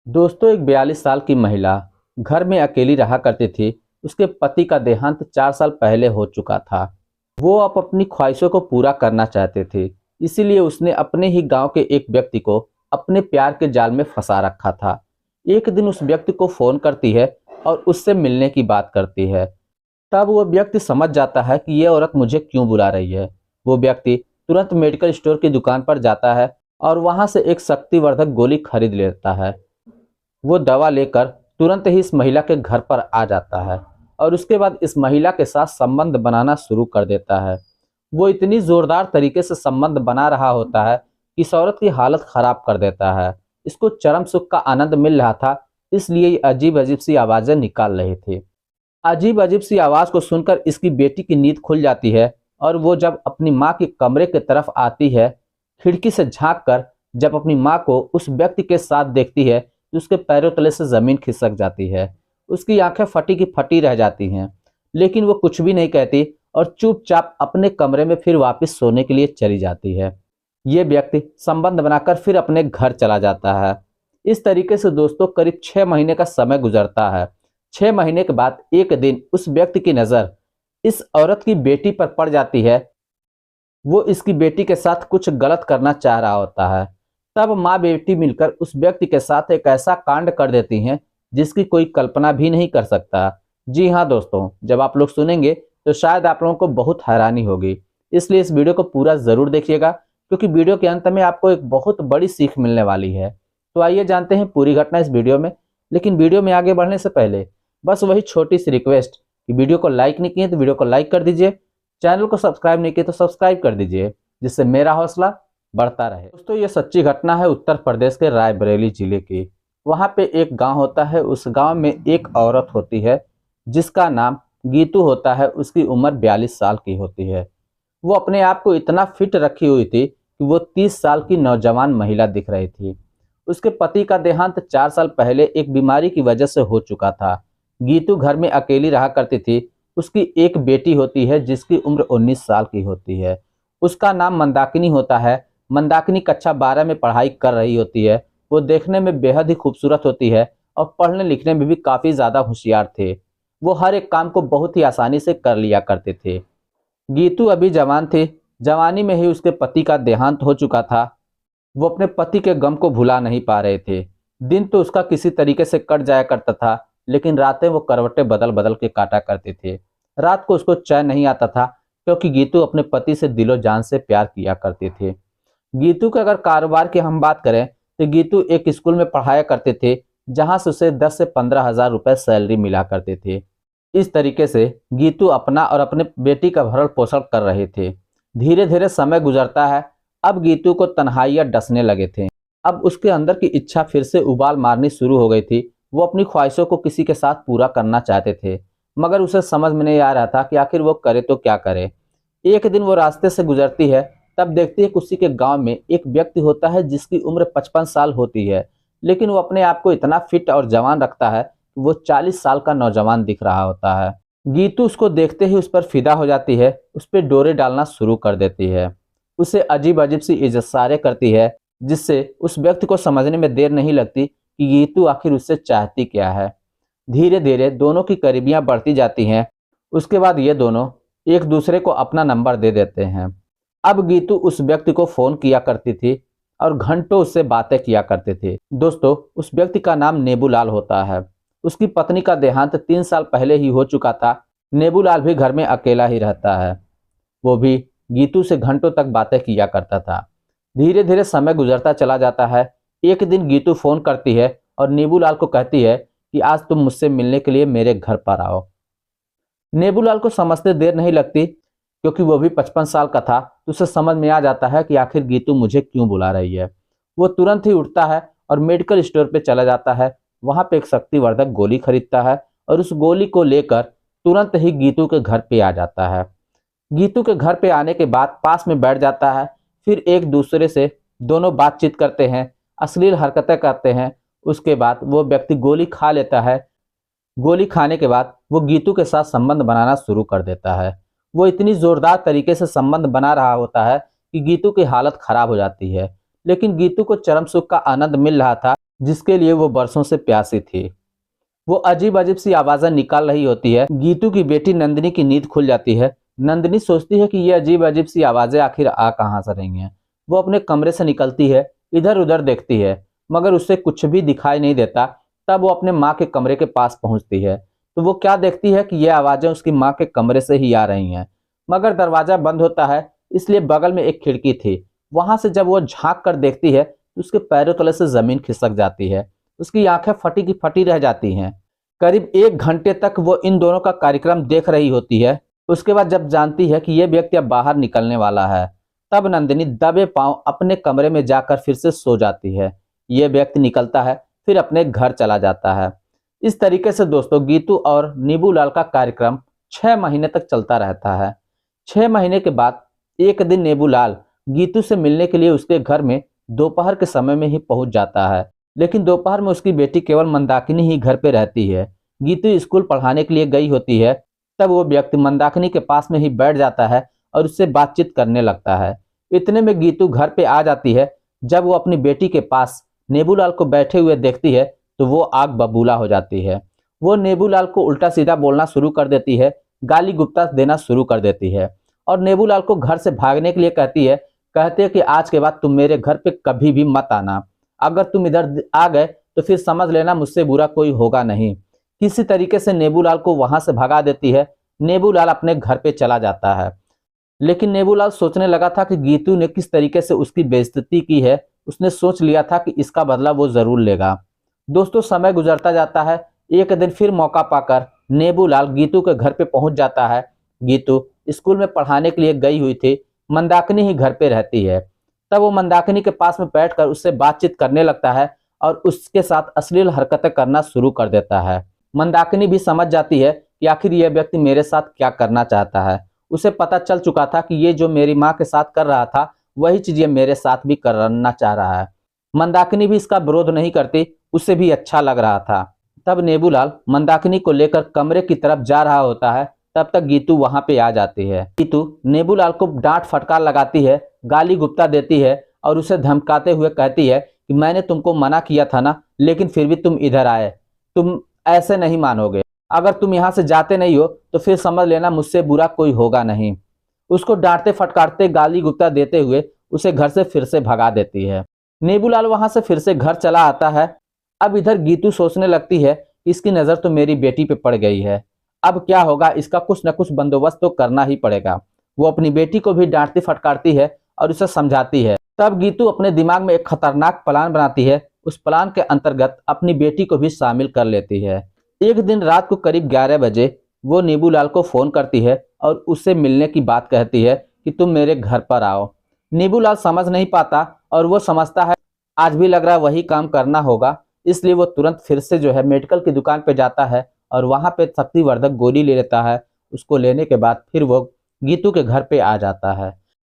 दोस्तों, एक 42 साल की महिला घर में अकेली रहा करती थी। उसके पति का देहांत 4 साल पहले हो चुका था। वो अब अपनी ख्वाहिशों को पूरा करना चाहते थे। इसीलिए उसने अपने ही गांव के एक व्यक्ति को अपने प्यार के जाल में फंसा रखा था। एक दिन उस व्यक्ति को फोन करती है और उससे मिलने की बात करती है। तब वो व्यक्ति समझ जाता है कि ये औरत मुझे क्यों बुला रही है। वो व्यक्ति तुरंत मेडिकल स्टोर की दुकान पर जाता है और वहां से एक शक्तिवर्धक गोली खरीद लेता है। वो दवा लेकर तुरंत ही इस महिला के घर पर आ जाता है और उसके बाद इस महिला के साथ संबंध बनाना शुरू कर देता है। वो इतनी जोरदार तरीके से संबंध बना रहा होता है कि इस औरत की हालत खराब कर देता है। इसको चरम सुख का आनंद मिल रहा था, इसलिए ये अजीब अजीब सी आवाजें निकाल रहे थे। अजीब अजीब सी आवाज को सुनकर इसकी बेटी की नींद खुल जाती है और वो जब अपनी माँ के कमरे की तरफ आती है, खिड़की से झांक कर जब अपनी माँ को उस व्यक्ति के साथ देखती है तो उसके पैरों तले से जमीन खिसक जाती है। उसकी आंखें फटी की फटी रह जाती हैं, लेकिन वो कुछ भी नहीं कहती और चुपचाप अपने कमरे में फिर वापस सोने के लिए चली जाती है। ये व्यक्ति संबंध बनाकर फिर अपने घर चला जाता है। इस तरीके से दोस्तों करीब 6 महीने का समय गुजरता है। 6 महीने के बाद एक दिन उस व्यक्ति की नज़र इस औरत की बेटी पर पड़ जाती है। वो इसकी बेटी के साथ कुछ गलत करना चाह रहा होता है। तब माँ बेटी मिलकर उस व्यक्ति के साथ एक ऐसा कांड कर देती हैं जिसकी कोई कल्पना भी नहीं कर सकता। जी हाँ दोस्तों, जब आप लोग सुनेंगे तो शायद आप लोगों को बहुत हैरानी होगी। इसलिए इस वीडियो को पूरा ज़रूर देखिएगा, क्योंकि वीडियो के अंत में आपको एक बहुत बड़ी सीख मिलने वाली है। तो आइए जानते हैं पूरी घटना इस वीडियो में। लेकिन वीडियो में आगे बढ़ने से पहले बस वही छोटी सी रिक्वेस्ट कि वीडियो को लाइक नहीं किए तो वीडियो को लाइक कर दीजिए, चैनल को सब्सक्राइब नहीं किए तो सब्सक्राइब कर दीजिए, जिससे मेरा हौसला बढ़ता रहे। दोस्तों, ये सच्ची घटना है उत्तर प्रदेश के रायबरेली जिले की। वहाँ पे एक गांव होता है। उस गांव में एक औरत होती है जिसका नाम गीतू होता है। उसकी उम्र 42 साल की होती है। वो अपने आप को इतना फिट रखी हुई थी कि वो 30 साल की नौजवान महिला दिख रही थी। उसके पति का देहांत 4 साल पहले एक बीमारी की वजह से हो चुका था। गीतू घर में अकेली रहा करती थी। उसकी एक बेटी होती है जिसकी उम्र 19 साल की होती है। उसका नाम मंदाकिनी होता है। मंदाकिनी कक्षा 12 में पढ़ाई कर रही होती है। वो देखने में बेहद ही खूबसूरत होती है और पढ़ने लिखने में भी काफ़ी ज़्यादा होशियार थे। वो हर एक काम को बहुत ही आसानी से कर लिया करते थे। गीतू अभी जवान थे। जवानी में ही उसके पति का देहांत हो चुका था। वो अपने पति के गम को भुला नहीं पा रहे थे। दिन तो उसका किसी तरीके से कट जाया करता था, लेकिन रातें वो करवटें बदल बदल के काटा करते थे। रात को उसको चैन नहीं आता था, क्योंकि गीतू अपने पति से दिलो जान से प्यार किया करते थे। गीतू के अगर कारोबार की हम बात करें तो गीतू एक स्कूल में पढ़ाया करते थे, जहां से उसे 10 से 15 हजार रुपये सैलरी मिला करते थे। इस तरीके से गीतू अपना और अपने बेटी का भरण पोषण कर रहे थे। धीरे धीरे समय गुजरता है। अब गीतू को तन्हाइयाँ डसने लगे थे। अब उसके अंदर की इच्छा फिर से उबाल मारनी शुरू हो गई थी। वो अपनी ख्वाहिशों को किसी के साथ पूरा करना चाहते थे, मगर उसे समझ में नहीं आ रहा था कि आखिर वो करे तो क्या करे। एक दिन वो रास्ते से गुजरती है, तब देखती है कि उसी के गांव में एक व्यक्ति होता है जिसकी उम्र 55 साल होती है, लेकिन वो अपने आप को इतना फिट और जवान रखता है कि वो 40 साल का नौजवान दिख रहा होता है। गीतू उसको देखते ही उस पर फिदा हो जाती है। उस पर डोरे डालना शुरू कर देती है। उसे अजीब अजीब सी इशारे करती है, जिससे उस व्यक्ति को समझने में देर नहीं लगती कि गीतू आखिर उससे चाहती क्या है। धीरे धीरे दोनों की करीबियां बढ़ती जाती हैं। उसके बाद ये दोनों एक दूसरे को अपना नंबर दे देते हैं। अब गीतू उस व्यक्ति को फोन किया करती थी और घंटों उससे बातें किया करते थे। दोस्तों, उस व्यक्ति का नाम नेबूलाल होता है। उसकी पत्नी का देहांत 3 साल पहले ही हो चुका था। नेबूलाल भी घर में अकेला ही रहता है। वो भी गीतू से घंटों तक बातें किया करता था। धीरे धीरे समय गुजरता चला जाता है। एक दिन गीतू फोन करती है और नेबूलाल को कहती है कि आज तुम मुझसे मिलने के लिए मेरे घर पर आओ। नेबूलाल को समझते देर नहीं लगती, क्योंकि वो भी 55 साल का था, तो उसे समझ में आ जाता है कि आखिर गीतू मुझे क्यों बुला रही है। वो तुरंत ही उठता है और मेडिकल स्टोर पे चला जाता है। वहां पे एक शक्तिवर्धक गोली खरीदता है और उस गोली को लेकर तुरंत ही गीतू के घर पे आ जाता है। गीतू के घर पे आने के बाद पास में बैठ जाता है। फिर एक दूसरे से दोनों बातचीत करते हैं, अश्लील हरकतें करते हैं। उसके बाद वो व्यक्ति गोली खा लेता है। गोली खाने के बाद वो गीतू के साथ संबंध बनाना शुरू कर देता है। वो इतनी जोरदार तरीके से संबंध बना रहा होता है कि गीतू की हालत खराब हो जाती है, लेकिन गीतू को चरम सुख का आनंद मिल रहा था। जिसके लिए वो बरसों से प्यासी थी। वो अजीब अजीब सी आवाजें निकाल रही होती है। गीतू की बेटी नंदिनी की नींद खुल जाती है। नंदिनी सोचती है कि ये अजीब अजीब सी आवाजें आखिर आ कहाँ से रही हैं। वो अपने कमरे से निकलती है, इधर उधर देखती है, मगर उसे कुछ भी दिखाई नहीं देता। तब वो अपने माँ के कमरे के पास पहुंचती है, तो वो क्या देखती है कि ये आवाजें उसकी माँ के कमरे से ही आ रही हैं। मगर दरवाजा बंद होता है, इसलिए बगल में एक खिड़की थी। वहां से जब वो झांक कर देखती है तो उसके पैरों तले से जमीन खिसक जाती है। उसकी आंखें फटी की फटी रह जाती हैं। करीब 1 घंटे तक वो इन दोनों का कार्यक्रम देख रही होती है। उसके बाद जब जानती है कि यह व्यक्ति अब बाहर निकलने वाला है, तब नंदिनी दबे पांव अपने कमरे में जाकर फिर से सो जाती है। यह व्यक्ति निकलता है, फिर अपने घर चला जाता है। इस तरीके से दोस्तों गीतू और नीबूलाल का कार्यक्रम 6 महीने तक चलता रहता है। 6 महीने के बाद एक दिन नीबूलाल गीतू से मिलने के लिए उसके घर में दोपहर के समय में ही पहुंच जाता है। लेकिन दोपहर में उसकी बेटी केवल मंदाकिनी ही घर पे रहती है। गीतू स्कूल पढ़ाने के लिए गई होती है। तब वो व्यक्ति मंदाकिनी के पास में ही बैठ जाता है और उससे बातचीत करने लगता है। इतने में गीतू घर पे आ जाती है। जब वो अपनी बेटी के पास नेबूलाल को बैठे हुए देखती है तो वो आग बबूला हो जाती है। वो नेबूलाल को उल्टा सीधा बोलना शुरू कर देती है, गाली गुप्ता देना शुरू कर देती है और नेबूलाल को घर से भागने के लिए कहती है कि आज के बाद तुम मेरे घर पे कभी भी मत आना। अगर तुम इधर आ गए तो फिर समझ लेना मुझसे बुरा कोई होगा नहीं। किसी तरीके से नेबूलाल को वहां से भगा देती है। नेबूलाल अपने घर पे चला जाता है। लेकिन नेबूलाल सोचने लगा था कि गीतू ने किस तरीके से उसकी बेइज्जती की है। उसने सोच लिया था कि इसका बदला वो जरूर लेगा। दोस्तों समय गुजरता जाता है। एक दिन फिर मौका पाकर नेबूलाल गीतू के घर पे पहुंच जाता है। गीतू स्कूल में पढ़ाने के लिए गई हुई थी। मंदाकिनी ही घर पे रहती है। तब वो मंदाकिनी के पास में बैठकर उससे बातचीत करने लगता है और उसके साथ अश्लील हरकतें करना शुरू कर देता है। मंदाकिनी भी समझ जाती है कि आखिर यह व्यक्ति मेरे साथ क्या करना चाहता है। उसे पता चल चुका था कि ये जो मेरी माँ के साथ कर रहा था वही चीज ये मेरे साथ भी करना चाह रहा है। मंदाकिनी भी इसका विरोध नहीं करती, उसे भी अच्छा लग रहा था। तब नेबूलाल मंदाकिनी को लेकर कमरे की तरफ जा रहा होता है, तब तक गीतू वहां पे आ जाती है। गीतू नेबूलाल को डांट फटकार लगाती है, गाली गुप्ता देती है और उसे धमकाते हुए कहती है कि मैंने तुमको मना किया था ना, लेकिन फिर भी तुम इधर आए। तुम ऐसे नहीं मानोगे। अगर तुम यहाँ से जाते नहीं हो तो फिर समझ लेना मुझसे बुरा कोई होगा नहीं। उसको डांटते फटकारते गाली गुप्ता देते हुए उसे घर से फिर से भगा देती है। नेबूलाल वहां से फिर से घर चला आता है। अब इधर गीतू सोचने लगती है कि इसकी नजर तो मेरी बेटी पे पड़ गई है। अब क्या होगा, इसका कुछ न कुछ बंदोबस्त तो करना ही पड़ेगा। वो अपनी बेटी को भी डांटती फटकारती है और उसे समझाती है। तब गीतू अपने दिमाग में एक खतरनाक प्लान बनाती है। उस प्लान के अंतर्गत अपनी बेटी को भी शामिल कर लेती है। एक दिन रात को करीब 11 बजे वो नीबूलाल को फोन करती है और उससे मिलने की बात कहती है कि तुम मेरे घर पर आओ। नीबूलाल समझ नहीं पाता और वो समझता है आज भी लग रहा है वही काम करना होगा, इसलिए वो तुरंत फिर से जो है मेडिकल की दुकान पे जाता है और वहां पे शक्तिवर्धक गोली ले लेता है। उसको लेने के बाद फिर वो गीतू के घर पे आ जाता है।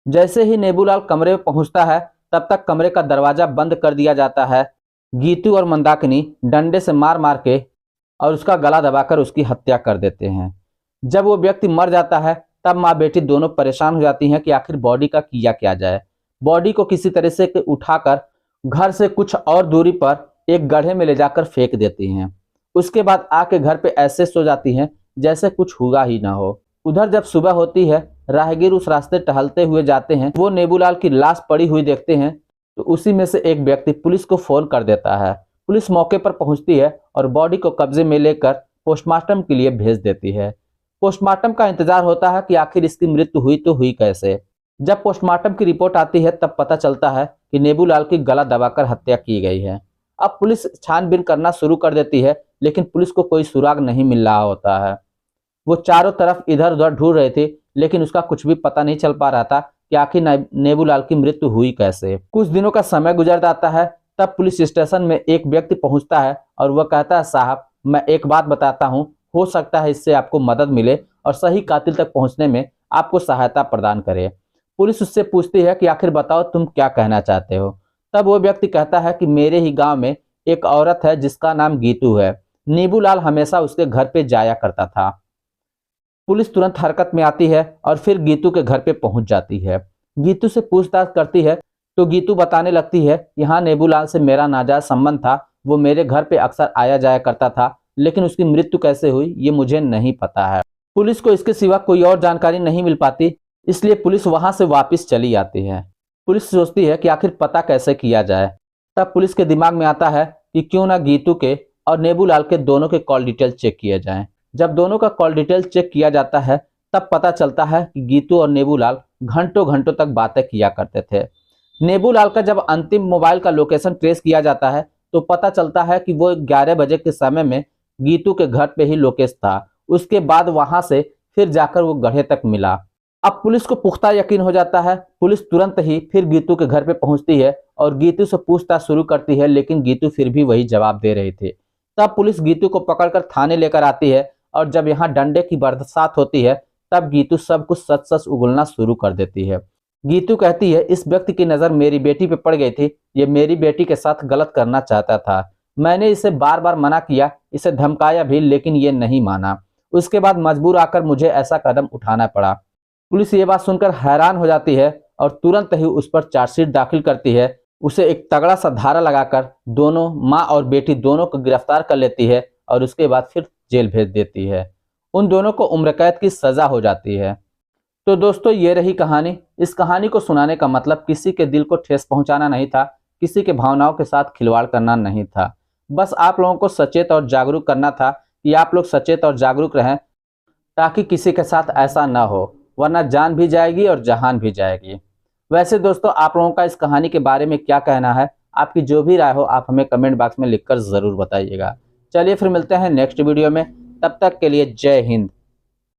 जैसे ही नेबूलाल कमरे में पहुंचता है तब तक कमरे का दरवाजा बंद कर दिया जाता है। गीतू और मंदाकिनी डंडे से मार मार के और उसका गला दबाकर उसकी हत्या कर देते हैं। जब वो व्यक्ति मर जाता है तब माँ बेटी दोनों परेशान हो जाती हैं कि आखिर बॉडी का किया क्या जाए। बॉडी को किसी तरह से उठाकर घर से कुछ और दूरी पर एक गड्ढे में ले जाकर फेंक देती हैं। उसके बाद आके घर पे ऐसे सो जाती हैं जैसे कुछ हुआ ही ना हो। उधर जब सुबह होती है, राहगीर उस रास्ते टहलते हुए जाते हैं। वो नेबूलाल की लाश पड़ी हुई देखते हैं तो उसी में से एक व्यक्ति पुलिस को फोन कर देता है। पुलिस मौके पर पहुंचती है और बॉडी को कब्जे में लेकर पोस्टमार्टम के लिए भेज देती है। पोस्टमार्टम का इंतजार होता है कि आखिर इसकी मृत्यु हुई तो हुई कैसे। जब पोस्टमार्टम की रिपोर्ट आती है तब पता चलता है कि नेबूलाल की गला दबाकर हत्या की गई है। अब पुलिस छानबीन करना शुरू कर देती है, लेकिन पुलिस को कोई सुराग नहीं मिल रहा होता है। वो चारों तरफ इधर उधर ढूंढ रहे थे, लेकिन उसका कुछ भी पता नहीं चल पा रहा था कि आखिर नेबूलाल की मृत्यु हुई कैसे। कुछ दिनों का समय गुजर जाता है। तब पुलिस स्टेशन में एक व्यक्ति पहुंचता है और वह कहता है, साहब मैं एक बात बताता हूं, हो सकता है इससे आपको मदद मिले और सही कातिल तक पहुंचने में आपको सहायता प्रदान करे। पुलिस उससे पूछती है कि आखिर बताओ तुम क्या कहना चाहते हो। तब वो व्यक्ति कहता है कि मेरे ही गांव में एक औरत है जिसका नाम गीतू है। नीबूलाल हमेशा उसके घर पे जाया करता था। पुलिस तुरंत हरकत में आती है और फिर गीतू के घर पे पहुंच जाती है। गीतू से पूछताछ करती है तो गीतू बताने लगती है कि हाँ, नेबूलाल से मेरा नाजायज संबंध था वो मेरे घर पे अक्सर आया जाया करता था, लेकिन उसकी मृत्यु कैसे हुई ये मुझे नहीं पता है। पुलिस को इसके सिवा कोई और जानकारी नहीं मिल पाती, इसलिए पुलिस वहां से वापस चली आती है। पुलिस सोचती है कि आखिर पता कैसे किया जाए। तब पुलिस के दिमाग में आता है कि क्यों ना गीतू के और नेबूलाल के दोनों के कॉल डिटेल चेक किए जाएं। जब दोनों का कॉल डिटेल चेक किया जाता है तब पता चलता है कि गीतू और नेबूलाल घंटों घंटों तक बातें किया करते थे। नेबूलाल का जब अंतिम मोबाइल का लोकेशन ट्रेस किया जाता है तो पता चलता है कि वो 11 बजे के समय में गीतू के घर पे ही लोकेश था। उसके बाद वहां से फिर जाकर वो गड्ढे तक मिला। अब पुलिस को पुख्ता यकीन हो जाता है। पुलिस तुरंत ही फिर गीतू के घर पे पहुंचती है और गीतू से पूछताछ शुरू करती है, लेकिन गीतू फिर भी वही जवाब दे रही थी। तब पुलिस गीतू को पकड़कर थाने लेकर आती है और जब यहाँ डंडे की बरसात होती है तब गीतू सब कुछ सच सच उगलना शुरू कर देती है। गीतू कहती है, इस व्यक्ति की नजर मेरी बेटी पे पड़ गई थी, ये मेरी बेटी के साथ गलत करना चाहता था। मैंने इसे बार बार मना किया, इसे धमकाया भी, लेकिन ये नहीं माना। उसके बाद मजबूर आकर मुझे ऐसा कदम उठाना पड़ा। पुलिस ये बात सुनकर हैरान हो जाती है और तुरंत ही उस पर चार्जशीट दाखिल करती है। उसे एक तगड़ा सा धारा लगाकर दोनों माँ और बेटी दोनों को गिरफ्तार कर लेती है और उसके बाद फिर जेल भेज देती है। उन दोनों को उम्र कैद की सजा हो जाती है। तो दोस्तों ये रही कहानी। इस कहानी को सुनाने का मतलब किसी के दिल को ठेस पहुंचाना नहीं था, किसी के भावनाओं के साथ खिलवाड़ करना नहीं था। बस आप लोगों को सचेत और जागरूक करना था कि आप लोग सचेत और जागरूक रहें ताकि किसी के साथ ऐसा ना हो, वरना जान भी जाएगी और जहान भी जाएगी। वैसे दोस्तों आप लोगों का इस कहानी के बारे में क्या कहना है? आपकी जो भी राय हो आप हमें कमेंट बॉक्स में लिखकर ज़रूर बताइएगा। चलिए फिर मिलते हैं नेक्स्ट वीडियो में, तब तक के लिए जय हिंद।